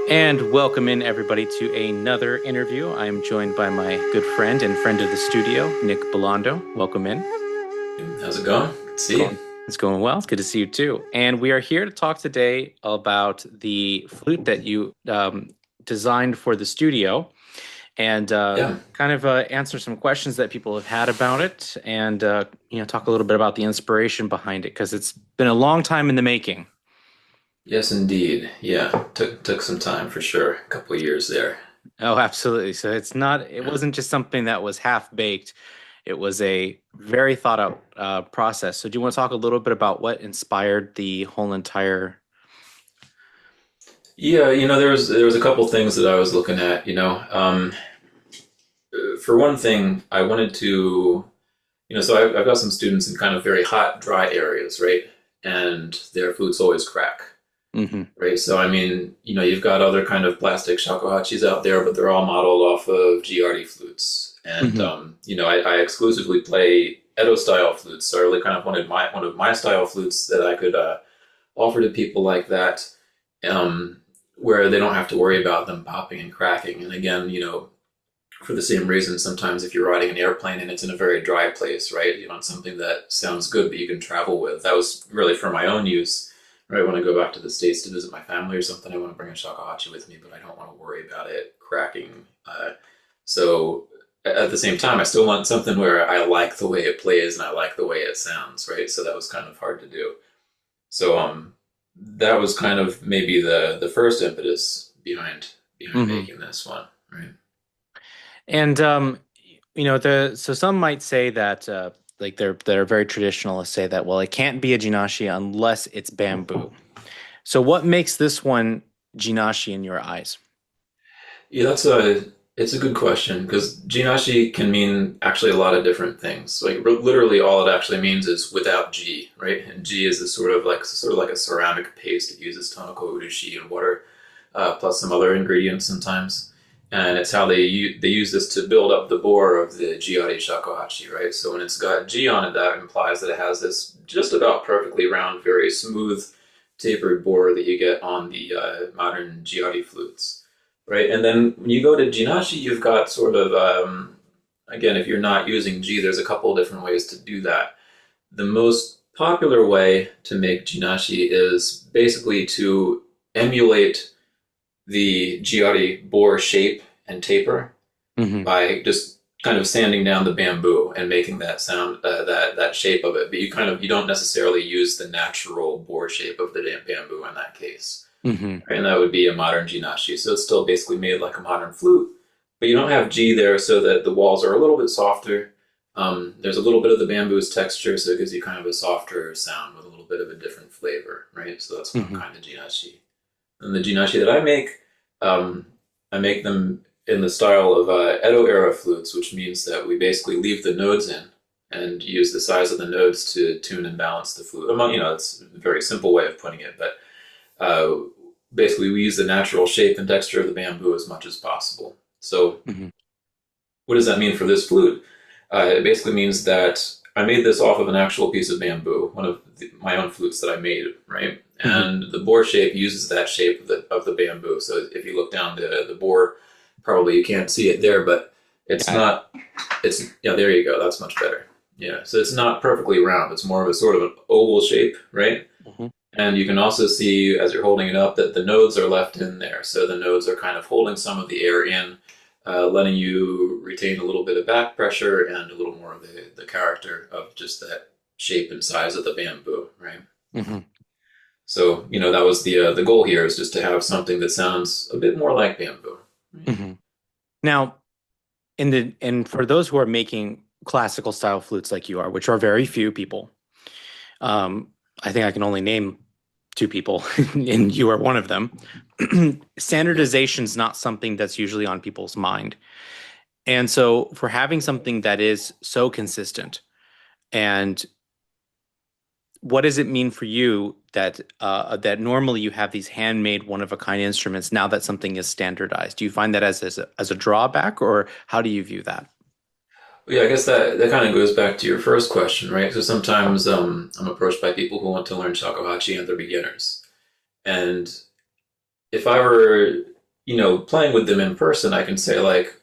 And welcome in everybody to another interview. I am joined by my good friend and friend of the studio, Nick Bellando. Welcome in. How's it going? Good to see you. Going, it's going well. It's good to see you too. And we are here to talk today about the flute that you designed for the studio and Yeah. kind of answer some questions that people have had about it and talk a little bit about the inspiration behind it because it's been a long time in the making. Yes, indeed. Yeah. Took some time for sure. A couple of years there. Oh, absolutely. So it Yeah. wasn't just something that was half baked. It was a very thought out process. So do you want to talk a little bit about what inspired the whole entire? Yeah, there was a couple things that I was looking at, for one thing, I wanted to, so I've got some students in kind of very hot, dry areas, right? And their flutes always crack, Hmm. right? So, I mean, you've got other kind of plastic shakuhachis out there, but they're all modeled off of GRD flutes. And, Hmm. I exclusively play Edo style flutes. So I really kind of wanted one of my style flutes that I could offer to people like that, where they don't have to worry about them popping and cracking. And again, for the same reason, sometimes if you're riding an airplane and it's in a very dry place, right, you want something that sounds good but you can travel with. That was really for my own use. Right, when I go back to the States to visit my family or something, I want to bring a shakuhachi with me, but I don't want to worry about it cracking. So at the same time, I still want something where I like the way it plays and I like the way it sounds, right? So that was kind of hard to do. So that was kind of maybe the first impetus behind Hmm. making this one, right? And the so some might say that like they're very traditionalists say that well it can't be a jinashi unless it's bamboo. So what makes this one jinashi in your eyes? Yeah, it's a good question because Jinashi can mean actually a lot of different things. Like literally, all it actually means is without G, right? And G is this sort of like a ceramic paste. It uses tonoko urushi and water, plus some other ingredients sometimes. And it's how they use this to build up the bore of the Giari shakuhachi, right? So when it's got G on it, that implies that it has this just about perfectly round, very smooth, tapered bore that you get on the modern Giari flutes, right? And then when you go to Jinashi, you've got sort of again, if you're not using G, there's a couple of different ways to do that. The most popular way to make Jinashi is basically to emulate the Giari bore shape and taper Hmm. by just kind of sanding down the bamboo and making that sound, that shape of it. But you don't necessarily use the natural bore shape of the bamboo in that case, Hmm. right? And that would be a modern Jinashi. So it's still basically made like a modern flute, but you don't have G there, so that the walls are a little bit softer. There's a little bit of the bamboo's texture, so it gives you kind of a softer sound with a little bit of a different flavor, right? So that's one Hmm. kind of Jinashi. And the Jinashi that um, I make them in the style of Edo era flutes, which means that we basically leave the nodes in and use the size of the nodes to tune and balance the flute. Among, it's a very simple way of putting it, but uh, basically we use the natural shape and texture of the bamboo as much as possible. So Hmm. what does that mean for this flute? It basically means that I made this off of an actual piece of bamboo, one of my own flutes that I made, right? Hmm. And the bore shape uses that shape of the bamboo. So if you look down the bore, probably you can't see it there, but it's Yeah. not, it's, yeah, there you go. That's much better. Yeah. So it's not perfectly round. It's more of a sort of an oval shape, right? Hmm. And you can also see as you're holding it up that the nodes are left in there. So the nodes are kind of holding some of the air in, letting you retain a little bit of back pressure and a little more of the character of just that shape and size of the bamboo, right? Hmm. So, that was the goal here is just to have something that sounds a bit more like bamboo. Right? Hmm. Now, and for those who are making classical style flutes like you are, which are very few people, um, I think I can only name two people, and you are one of them. Yeah. Standardization is not something that's usually on people's mind. And so for having something that is so consistent, and what does it mean for you that that normally you have these handmade one of a kind instruments now that something is standardized? Do you find that as a drawback, or how do you view that? Yeah, I guess that kind of goes back to your first question, right? So sometimes I'm approached by people who want to learn shakuhachi and they're beginners. And if I were, playing with them in person, I can say like,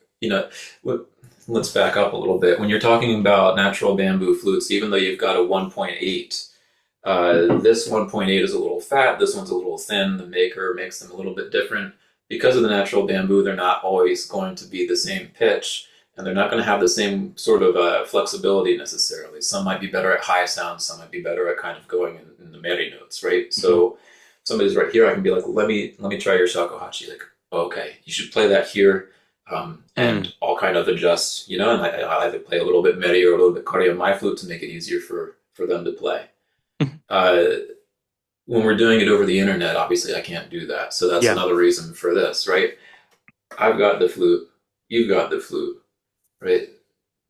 let's back up a little bit. When you're talking about natural bamboo flutes, even though you've got a 1.8, this 1.8 is a little fat, this one's a little thin. The maker makes them a little bit different. Because of the natural bamboo, they're not always going to be the same pitch, and they're not going to have the same sort of flexibility necessarily. Some might be better at high sounds, some might be better at kind of going in the meri notes, right? Hmm. So if somebody's right here, I can be like, let me try your shakuhachi. Like, okay, you should play that here, Mm. and I'll kind of adjust, and I either play a little bit meri or a little bit kari on my flute to make it easier for them to play. Uh, when we're doing it over the internet, obviously I can't do that. So that's Yeah. another reason for this, right? I've got the flute, you've got the flute, right?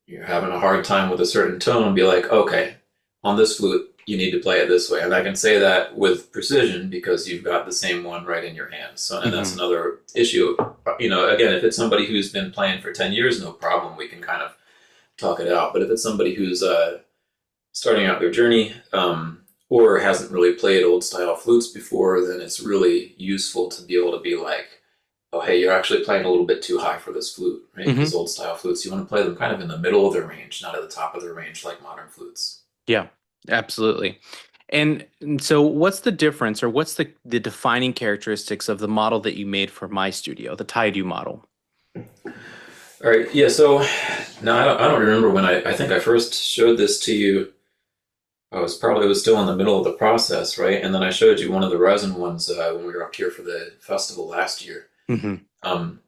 You're having a hard time with a certain tone, be like, okay, on this flute, you need to play it this way. And I can say that with precision because you've got the same one right in your hands. So, and that's Hmm. another issue. Again, if it's somebody who's been playing for 10 years, no problem. We can kind of talk it out. But if it's somebody who's starting out their journey, or hasn't really played old style flutes before, then it's really useful to be able to be like, oh, hey, you're actually playing a little bit too high for this flute, right? Because Hmm. old style flutes, you want to play them kind of in the middle of their range, not at the top of their range like modern flutes. Yeah, absolutely. And so what's the difference or what's the defining characteristics of the model that you made for my studio, the Tairyu model? All right, yeah. So now I don't remember when I think I first showed this to you. It was still in the middle of the process, right? And then I showed you one of the resin ones when we were up here for the festival last year. Hmm. Um,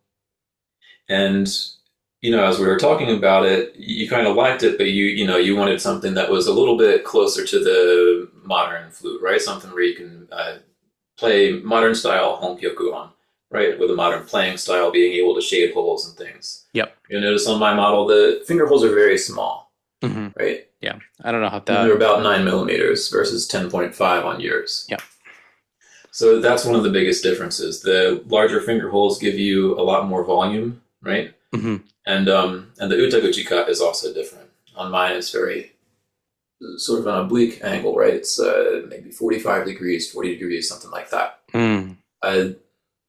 And as we were talking about it, you kind of liked it, but you wanted something that was a little bit closer to the modern flute, right? Something where you can play modern style honkyoku on, right? With a modern playing style, being able to shade holes and things. Yep. You'll notice on my model, the finger holes are very small, Hmm. right? Yeah. I don't know how They're that. about 9 millimeters versus 10.5 on yours. Yeah. So that's one of the biggest differences. The larger finger holes give you a lot more volume, right? Hmm. And the Utaguchi cut is also different. On mine, it's very sort of an oblique angle, right? It's maybe 45 degrees, 40 degrees, something like that. Mm. Uh,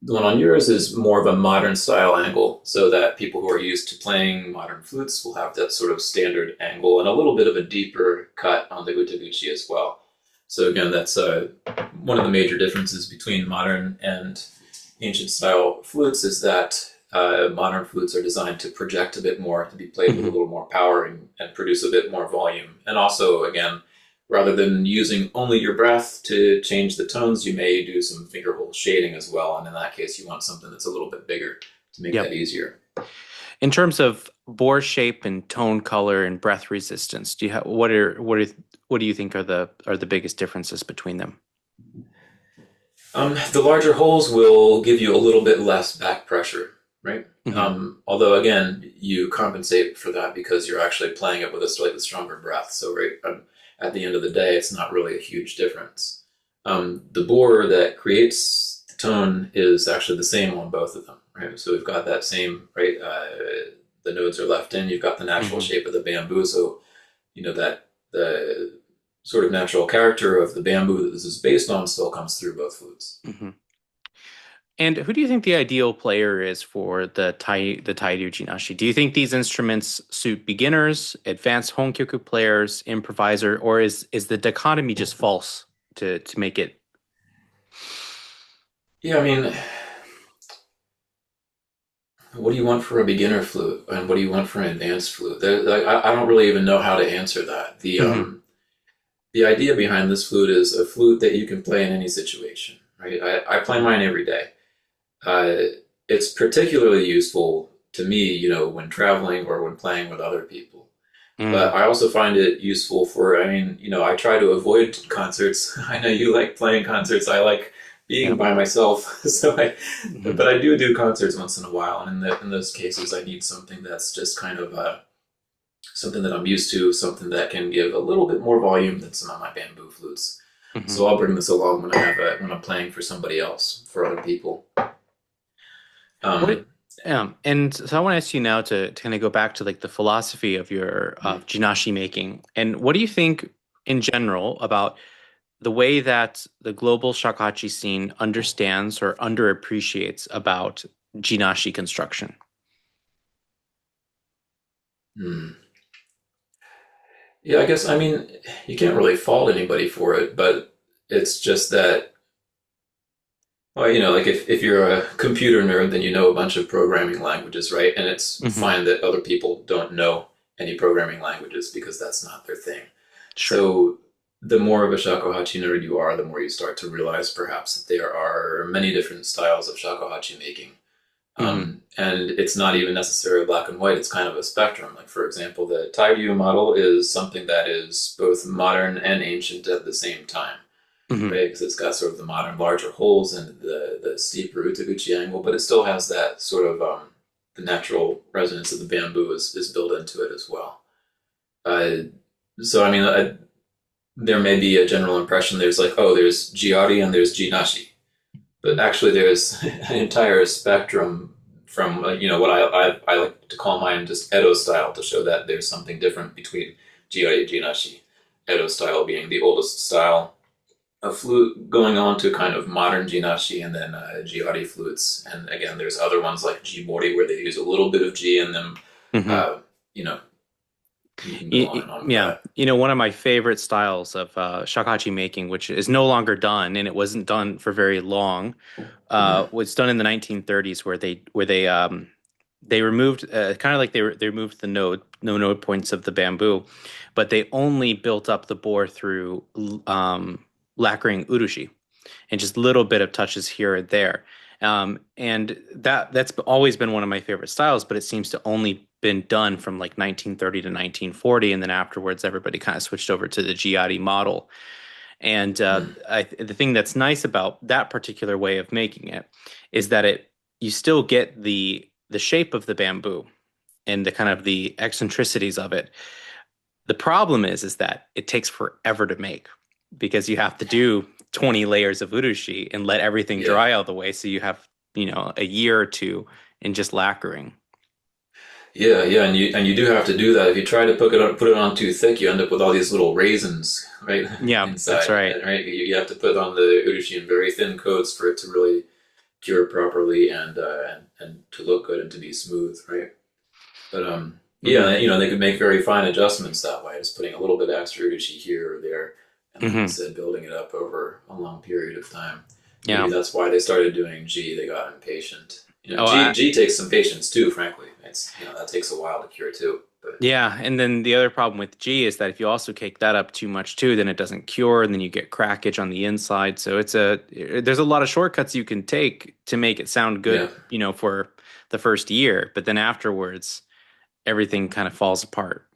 the one on yours is more of a modern style angle, so that people who are used to playing modern flutes will have that sort of standard angle and a little bit of a deeper cut on the Utaguchi as well. So again, that's one of the major differences between modern and ancient style flutes is that modern flutes are designed to project a bit more, to be played with a Hmm. little more power and produce a bit more volume. And also, again, rather than using only your breath to change the tones, you may do some fingerhole shading as well. And in that case, you want something that's a little bit bigger to make that Yep. easier. In terms of bore shape and tone color and breath resistance, do you have what do you think are the biggest differences between them? The larger holes will give you a little bit less back pressure, right? Hmm. Although again, you compensate for that because you're actually playing it with a slightly stronger breath. So right at the end of the day, it's not really a huge difference. The bore that creates the tone is actually the same on both of them, right? So we've got that same right. The nodes are left in. You've got the natural Hmm. shape of the bamboo, so that the sort of natural character of the bamboo that this is based on still comes through both flutes. Hmm. And who do you think the ideal player is for the Tairyu Jinashi? Do you think these instruments suit beginners, advanced honkyoku players, improviser, or is the dichotomy just false to make it? Yeah, I mean, what do you want for a beginner flute, and what do you want for an advanced flute? Like, I don't really even know how to answer that. Hmm. The idea behind this flute is a flute that you can play in any situation, right? I play mine every day. Uh, it's particularly useful to me, when traveling or when playing with other people. But Mm. I also find it useful for, I mean, I try to avoid concerts. I know you like playing concerts. I like being Yep. by myself. Hmm. But I do concerts once in a while. And in those cases, I need something that's just kind of something that I'm used to, something that can give a little bit more volume than some of my bamboo flutes. Hmm. So I'll bring this along when I'm playing for somebody else, for other people. What? Um, And so I want to ask you now to kind of go back to like the philosophy of your mhm. Jinashi making, and what do you think in general about the way that the global shakuhachi scene understands or underappreciates about Jinashi construction? Hmm. Yeah, I guess, I mean, you can't really fault anybody for it, but it's just that, well, like if you're a computer nerd, then you know a bunch of programming languages, right? And it's Hmm. fine that other people don't know any programming languages because that's not their thing. Sure. So the more of a shakuhachi nerd you are, the more you start to realize perhaps that there are many different styles of shakuhachi making. Hmm. And it's not even necessarily black and white, it's kind of a spectrum. Like, for example, the Tairyu model is something that is both modern and ancient at the same time, Hmm. right? Because it's got sort of the modern larger holes and the steeper utaguchi angle, but it still has that sort of the natural resonance of the bamboo is built into it as well. Uh, so, I mean, there may be a general impression there's like, oh, there's Giardi and there's Jinashi, but actually there's an entire spectrum from what I like to call mine just Edo style to show that there's something different between Giardi and Jinashi. Edo style being the oldest style of flute, going on to kind of modern Jinashi and then Giardi flutes. And again, there's other ones like G-Mori where they use a little bit of G in them. Hmm. Uh, you know, you can go on and on with Yeah, that. one of my favorite styles of shakuhachi making, which is no longer done, and it wasn't done for very long, Mm, was done in the 1930s, where they removed kind of like they removed the no node points of the bamboo, but they only built up the bore through lacquering urushi and just little bit of touches here and there. And that's always been one of my favorite styles, but it seems to only been done from like 1930 to 1940, and then afterwards everybody kind of switched over to the Giotti model. And mm, the thing that's nice about that particular way of making it is that it you still get the shape of the bamboo and the kind of the eccentricities of it. The problem is that it takes forever to make because you have to do 20 layers of urushi and let everything yeah. dry all the way. So you have, a year or two in just lacquering. Yeah, yeah, and you do have to do that. If you try to put it on too thick, you end up with all these little raisins, right, Yeah, that's inside. right. And right, you have to put on the urushi in very thin coats for it to really cure properly and to look good and to be smooth, right? But Hmm. yeah, they could make very fine adjustments that way, just putting a little bit extra urushi here or there, and like you Hmm. said, building it up over a long period of time. Maybe Yeah. that's why they started doing G. They got impatient. Oh, G takes some patience too. Frankly, it's that takes a while to cure too. But yeah. And then the other problem with G is that if you also cake that up too much too, then it doesn't cure, and then you get crackage on the inside. So there's a lot of shortcuts you can take to make it sound yeah, good, for the first year, but then afterwards, everything kind of falls apart.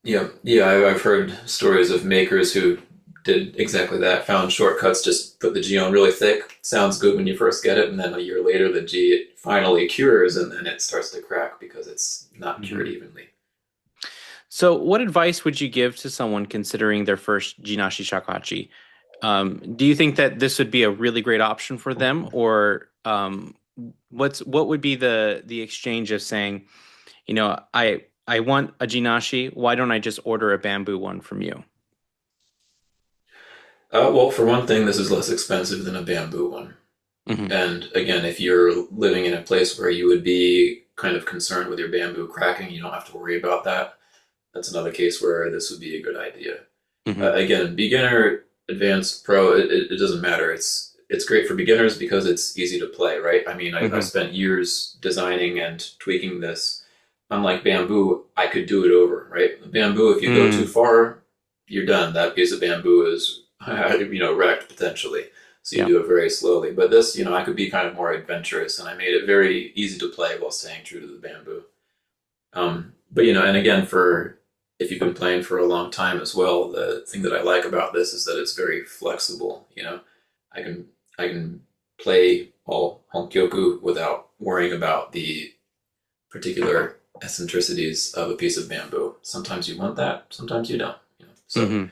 yeah. I've heard stories of makers who did exactly that. Found shortcuts. Just put the G on really thick. Sounds good when you first get it, and then a year later, the G it finally cures, and then it starts to crack because it's not cured Mhm. evenly. So, what advice would you give to someone considering their first Jinashi Shakuhachi? Do you think that this would be a really great option for them, or what would be the exchange of saying, I want a Jinashi, why don't I just order a bamboo one from you? Well, for one thing, this is less expensive than a bamboo one. Hmm. And again, if you're living in a place where you would be kind of concerned with your bamboo cracking, you don't have to worry about that. That's another case where this would be a good idea. Hmm. Again, beginner, advanced, pro, it doesn't matter. It's great for beginners because it's easy to play, right? I mean, I Hmm. spent years designing and tweaking this. Unlike bamboo, I could do it over, right? Bamboo, if you go too Mm. far, you're done. That piece of bamboo is, wrecked potentially. So you Yeah. do it very slowly. But this, I could be kind of more adventurous, and I made it very easy to play while staying true to the bamboo. But and again, for if you've been playing for a long time as well, the thing that I like about this is that it's very flexible. I can I can play all honkyoku without worrying about the particular eccentricities of a piece of bamboo. Sometimes you want that, sometimes you don't. So Hmm.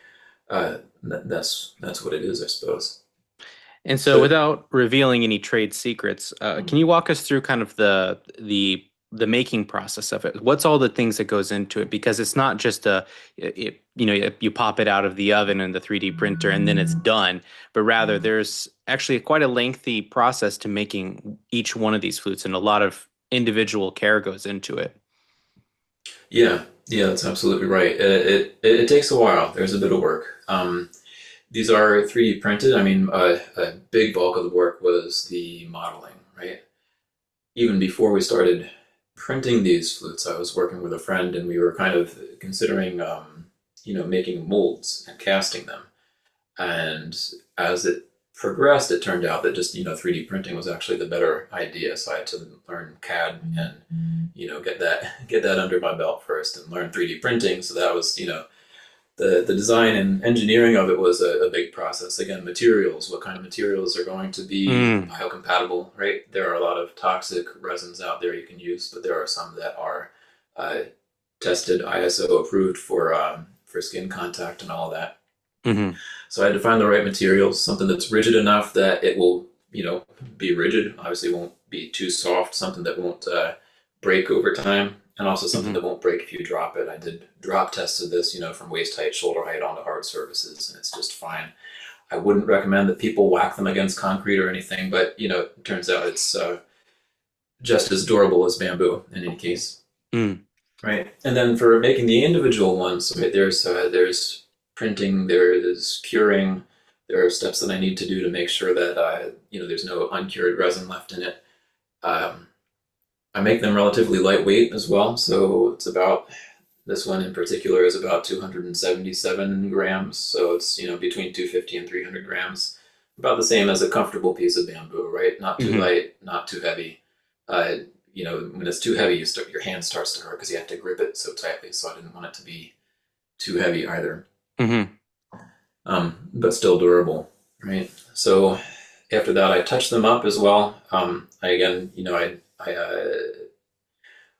that's what it is, I suppose. And so, But without revealing any trade secrets, can you walk us through kind of the the making process of it? What's all the things that goes into it? Because it's not just you pop it out of the oven in the 3D printer and then it's done, but rather there's actually quite a lengthy process to making each one of these flutes, and a lot of individual care goes into it. Yeah, yeah, that's absolutely right. It takes a while. There's a bit of work. These are 3D printed. I mean, a big bulk of the work was the modeling, right? Even before we started printing these flutes, I was working with a friend, and we were kind of considering, making molds and casting them. And as it progressed, it turned out that just 3D printing was actually the better idea. So I had to learn CAD and get that under my belt first and learn 3D printing. So that was the design and engineering of it was a big process. Again, materials, what kind of materials are going to be Mm, biocompatible, right? There are a lot of toxic resins out there you can use, but there are some that are uh, tested, ISO approved for skin contact and all of that. hmm So I had to find the right materials, something that's rigid enough that it will, be rigid. Obviously, it won't be too soft. Something that won't break over time, and also something hmm that won't break if you drop it. I did drop tested this, from waist height, shoulder height onto hard surfaces, and it's just fine. I wouldn't recommend that people whack them against concrete or anything, but it turns out it's just as durable as bamboo in any case. mm, Right. And then for making the individual ones, right, there's printing, there is curing, there are steps that I need to do to make sure that there's no uncured resin left in it. Um, I make them relatively lightweight as well, so it's about this one in particular is about 277 grams, so it's between 250 and 300 grams, about the same as a comfortable piece of bamboo, right? Not too hmm light, not too heavy. Uh, when it's too heavy, your hand starts to hurt because you have to grip it so tightly. So I didn't want it to be too heavy either, hmm but still durable, right? So after that, I touched them up as well. I again,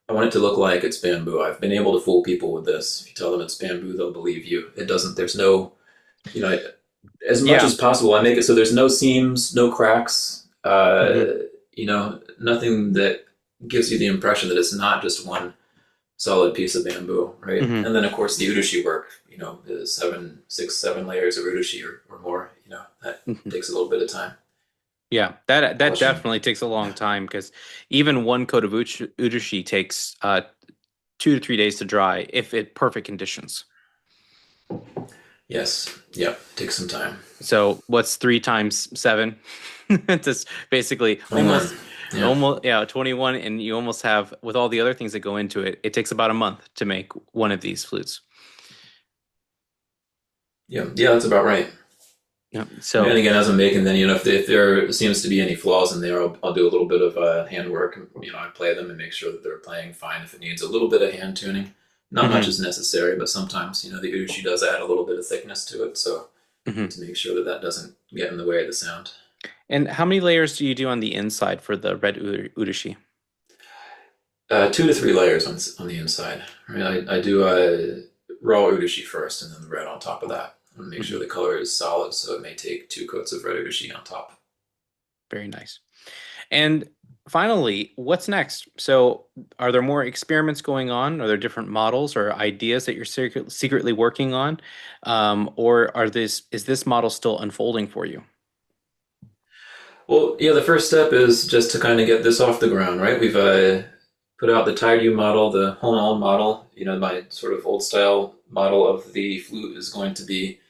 I want it to look like it's bamboo. I've been able to fool people with this. If you tell them it's bamboo, they'll believe you. It doesn't. There's no, you know, as much Yeah. as possible, I make it so there's no seams, no cracks. hmm Nothing that gives you the impression that it's not just one solid piece of bamboo, right? hmm And then of course the urushi work, the 7 layers of urushi or more, that hmm takes a little bit of time Yeah, that polishing. definitely takes a long Yeah. time because even one coat of urushi takes 2 to 3 days to dry if it perfect conditions. Yes. Yep. Takes some time. So what's 3 times 7? It's just basically 21. Yeah. almost, yeah, 21, and you almost have with all the other things that go into it. It takes about a month to make one of these flutes. Yeah. Yeah. That's about right. Yeah. And So, again, as I'm making, then if there seems to be any flaws in there, I'll do a little bit of handwork. I play them and make sure that they're playing fine. If it needs a little bit of hand tuning, not much hmm is necessary, but sometimes the uchi does add a little bit of thickness to it, so I hmm need to make sure that that doesn't get in the way of the sound. And how many layers do you do on the inside for the red urushi? 2 to 3 layers on the inside. Right, I do raw urushi first, and then the red on top of that. I want to make sure hmm the color is solid, so it may take 2 coats of red urushi on top. Very nice. And finally, what's next? So, are there more experiments going on? Are there different models or ideas that you're secretly working on? Or is this model still unfolding for you? Well, yeah, the first step is just to kind of get this off the ground, right? We've put out the Tairyu model, the Honal model. My sort of old style model of the flute is going to be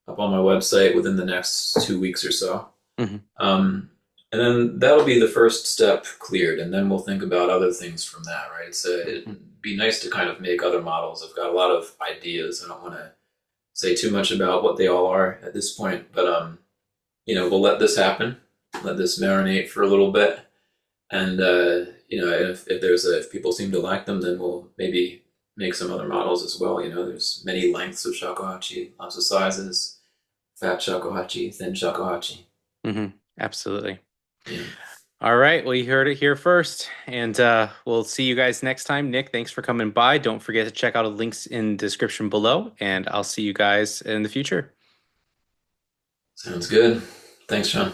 up on my website within the next 2 weeks or so. hmm Um, and then that'll be the first step cleared, and then we'll think about other things from that, right? It'd be nice to kind of make other models. I've got a lot of ideas. I don't want to say too much about what they all are at this point, but we'll let this happen, let this marinate for a little bit, and if people seem to like them, then we'll maybe make some other models as well. There's many lengths of shakuhachi, lots of sizes, fat shakuhachi, thin shakuhachi. hmm Absolutely. Yeah, All right. Well, you heard it here first. And we'll see you guys next time. Nick, thanks for coming by. Don't forget to check out the links in the description below, and I'll see you guys in the future. sounds good. Thanks, Sean.